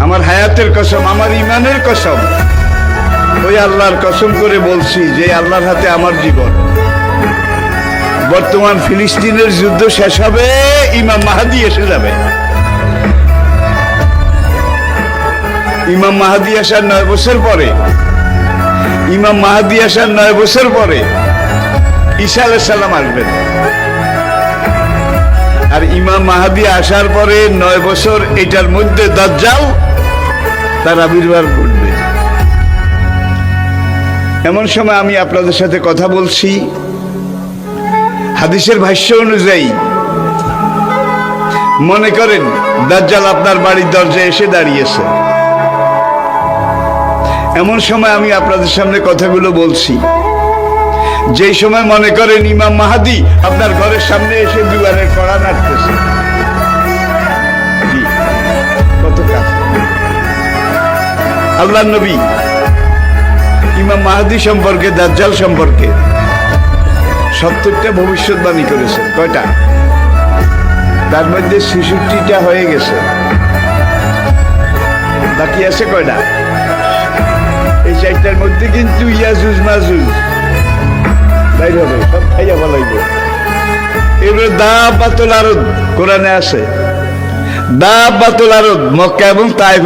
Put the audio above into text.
আমার হায়াতের কসম, আমার ইমানের কসম, ওই আল্লাহর কসম করে বলছি যে আল্লাহর হাতে আমার জীবন। বর্তমান ফিলিস্তিনের যুদ্ধ শেষ হবে, ইমাম মাহাদি এসে যাবে। ইমাম মাহাদি আসার 9 বছর পরে, ইমাম মাহাদি আসার 9 বছর পরে ঈসা আলাইহিস সালাম আসবেন। আর ইমাম মাহাদি আসার পরে 9 বছর, এটার মধ্যে দাজ্জাল তার আবির্ভাব ঘটবে। এমন সময় আমি আপনাদের সাথে কথা বলছি, হাদিসের ভাষ্য অনুযায়ী মনে করেন দাজ্জাল আপনার বাড়ির দরজায় এসে দাঁড়িয়েছে। এমন সময় আমি আপনাদের সামনে কথাগুলো বলছি, যেই সময় মনে করেন ইমাম মাহাদি আপনার ঘরের সামনে এসে দুয়ারের কড়া নাড়তেছে। কত কাছে আল্লাহর নবী ইমাম মাহাদি সম্পর্কে, দাজ্জাল সম্পর্কে 70টা ভবিষ্যৎবাণী করেছেন। কয়টা? তার মধ্যে 66টা হয়ে গেছে, বাকি আছে কয়টা? এই 4টার মধ্যে কিন্তু ইয়াজুজ মাজুজ বাইর হবে, সব খাইয়া ফেলাইব। এবারে দাব্বাতুল আরদ কোরআনে আছে, দাব্বাতুল আরদ মক্কা এবং তায়েফ